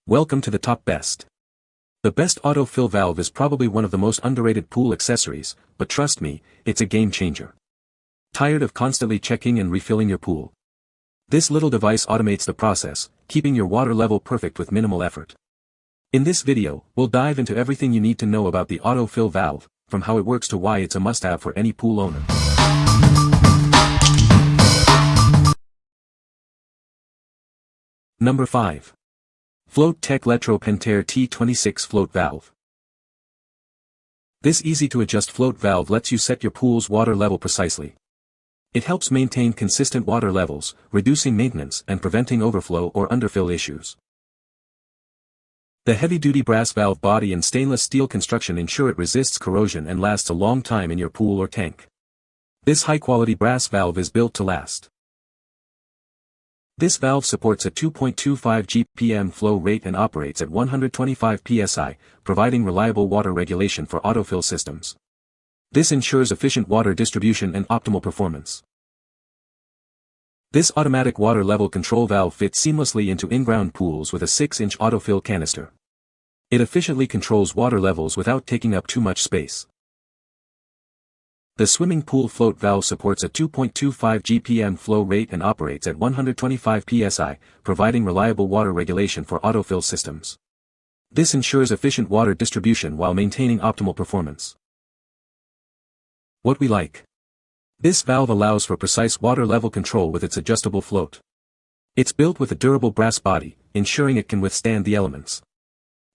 Welcome to the top best. The best autofill valve is probably one of the most underrated pool accessories, but trust me, it's a game changer. Tired of constantly checking and refilling your pool? This little device automates the process, keeping your water level perfect with minimal effort. In this video, we'll dive into everything you need to know about the autofill valve, from how it works to why it's a must-have for any pool owner. Number 5. Float-Tech Letro Pentair T26 Float Valve. This easy-to-adjust float valve lets you set your pool's water level precisely. It helps maintain consistent water levels, reducing maintenance and preventing overflow or underfill issues. The heavy-duty brass valve body and stainless steel construction ensure it resists corrosion and lasts a long time in your pool or tank. This high-quality brass valve is built to last. This valve supports a 2.25 GPM flow rate and operates at 125 psi, providing reliable water regulation for autofill systems. This ensures efficient water distribution and optimal performance. This automatic water level control valve fits seamlessly into in-ground pools with a 6-inch autofill canister. It efficiently controls water levels without taking up too much space. The swimming pool float valve supports a 2.25 GPM flow rate and operates at 125 psi, providing reliable water regulation for autofill systems. This ensures efficient water distribution while maintaining optimal performance. What we like. This valve allows for precise water level control with its adjustable float. It's built with a durable brass body, ensuring it can withstand the elements.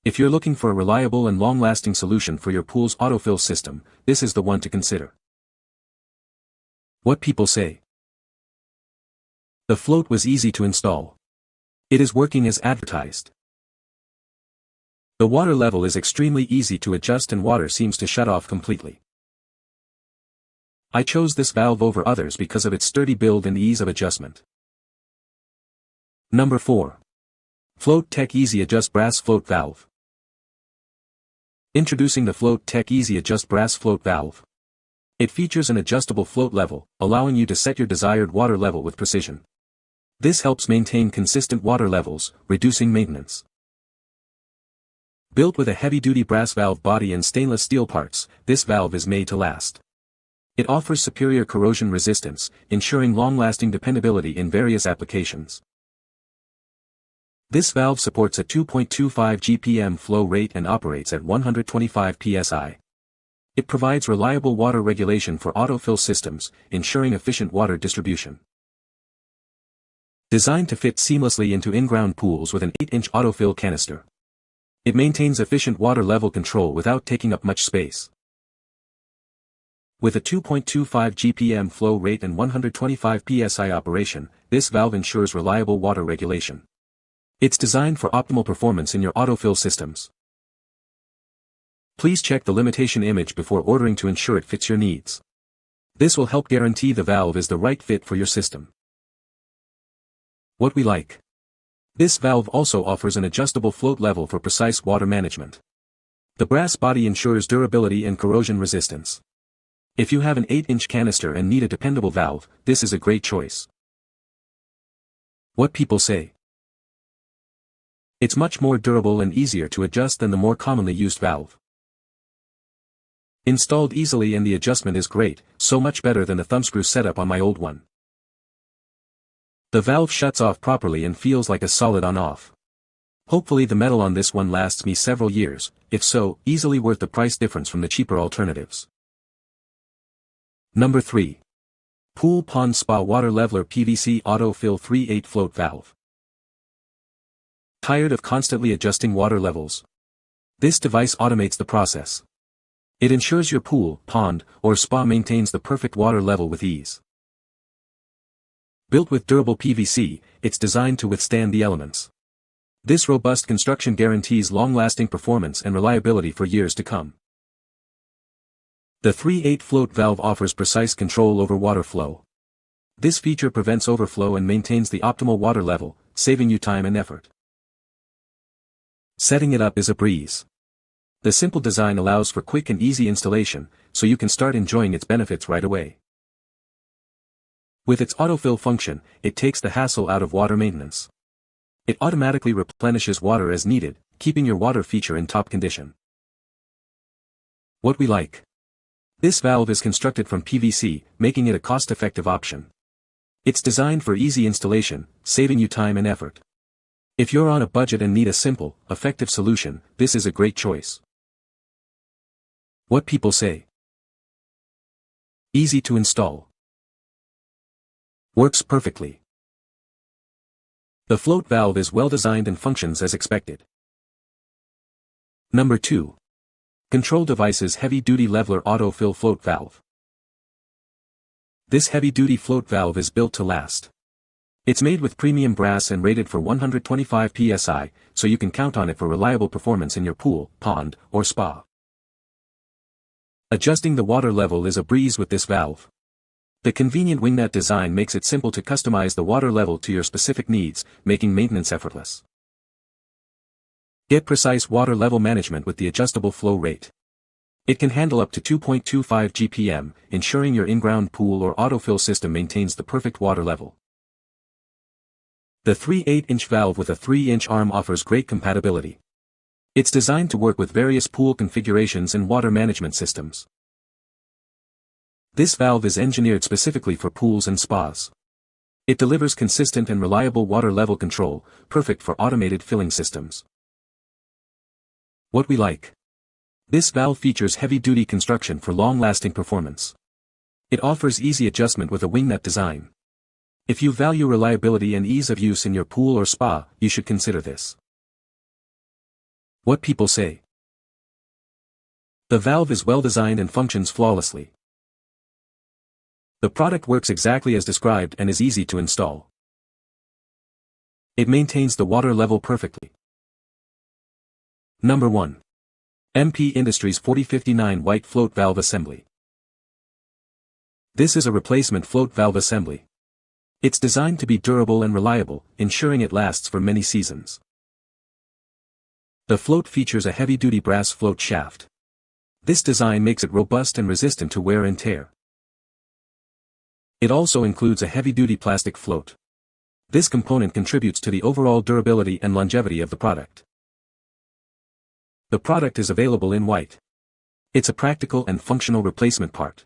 If you're looking for a reliable and long-lasting solution for your pool's autofill system, this is the one to consider. What people say. The float was easy to install. It is working as advertised. The water level is extremely easy to adjust and water seems to shut off completely. I chose this valve over others because of its sturdy build and ease of adjustment. Number 4. Float-Tech Easy Adjust Brass Float Valve. Introducing the Float-Tech Easy Adjust Brass Float Valve. It features an adjustable float level, allowing you to set your desired water level with precision. This helps maintain consistent water levels, reducing maintenance. Built with a heavy-duty brass valve body and stainless steel parts, this valve is made to last. It offers superior corrosion resistance, ensuring long-lasting dependability in various applications. This valve supports a 2.25 GPM flow rate and operates at 125 psi. It provides reliable water regulation for autofill systems, ensuring efficient water distribution. Designed to fit seamlessly into in-ground pools with an 8-inch autofill canister. It maintains efficient water level control without taking up much space. With a 2.25 GPM flow rate and 125 psi operation, this valve ensures reliable water regulation. It's designed for optimal performance in your autofill systems. Please check the limitation image before ordering to ensure it fits your needs. This will help guarantee the valve is the right fit for your system. What we like. This valve also offers an adjustable float level for precise water management. The brass body ensures durability and corrosion resistance. If you have an 8-inch canister and need a dependable valve, this is a great choice. What people say. It's much more durable and easier to adjust than the more commonly used valve. Installed easily and the adjustment is great, so much better than the thumbscrew setup on my old one. The valve shuts off properly and feels like a solid on-off. Hopefully the metal on this one lasts me several years, if so, easily worth the price difference from the cheaper alternatives. Number 3. Pool Pond Spa Water Leveler PVC Autofill 3/8 Float Valve. Tired of constantly adjusting water levels? This device automates the process. It ensures your pool, pond, or spa maintains the perfect water level with ease. Built with durable PVC, it's designed to withstand the elements. This robust construction guarantees long-lasting performance and reliability for years to come. The 3/8 float valve offers precise control over water flow. This feature prevents overflow and maintains the optimal water level, saving you time and effort. Setting it up is a breeze. The simple design allows for quick and easy installation, so you can start enjoying its benefits right away. With its autofill function, it takes the hassle out of water maintenance. It automatically replenishes water as needed, keeping your water feature in top condition. What we like. This valve is constructed from PVC, making it a cost-effective option. It's designed for easy installation, saving you time and effort. If you're on a budget and need a simple, effective solution, this is a great choice. What people say. Easy to install. Works perfectly. The float valve is well designed and functions as expected. Number 2. Control Devices Heavy-Duty Leveler Autofill Float Valve. This heavy-duty float valve is built to last. It's made with premium brass and rated for 125 psi, so you can count on it for reliable performance in your pool, pond, or spa. Adjusting the water level is a breeze with this valve. The convenient wingnut design makes it simple to customize the water level to your specific needs, making maintenance effortless. Get precise water level management with the adjustable flow rate. It can handle up to 2.25 GPM, ensuring your in-ground pool or autofill system maintains the perfect water level. The 3/8-inch valve with a 3-inch arm offers great compatibility. It's designed to work with various pool configurations and water management systems. This valve is engineered specifically for pools and spas. It delivers consistent and reliable water level control, perfect for automated filling systems. What we like. This valve features heavy-duty construction for long-lasting performance. It offers easy adjustment with a wingnut design. If you value reliability and ease of use in your pool or spa, you should consider this. What people say. The valve is well designed and functions flawlessly. The product works exactly as described and is easy to install. It maintains the water level perfectly. Number 1. MP Industries 4059 White Float Valve Assembly. This is a replacement float valve assembly. It's designed to be durable and reliable, ensuring it lasts for many seasons. The float features a heavy-duty brass float shaft. This design makes it robust and resistant to wear and tear. It also includes a heavy-duty plastic float. This component contributes to the overall durability and longevity of the product. The product is available in white. It's a practical and functional replacement part.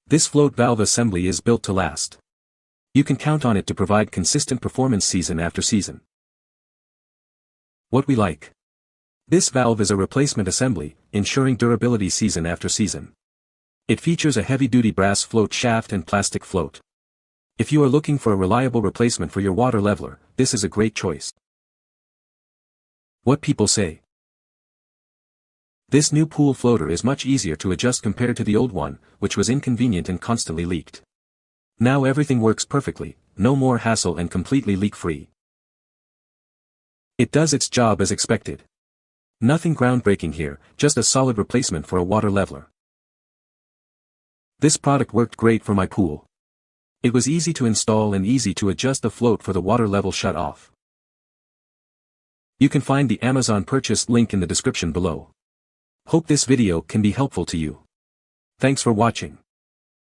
This float valve assembly is built to last. You can count on it to provide consistent performance season after season. What we like. This valve is a replacement assembly, ensuring durability season after season. It features a heavy-duty brass float shaft and plastic float. If you are looking for a reliable replacement for your water leveler, this is a great choice. What people say. This new pool floater is much easier to adjust compared to the old one, which was inconvenient and constantly leaked. Now everything works perfectly, no more hassle and completely leak-free. It does its job as expected. Nothing groundbreaking here, just a solid replacement for a water leveler. This product worked great for my pool. It was easy to install and easy to adjust the float for the water level shut off. You can find the Amazon purchase link in the description below. Hope this video can be helpful to you. Thanks for watching.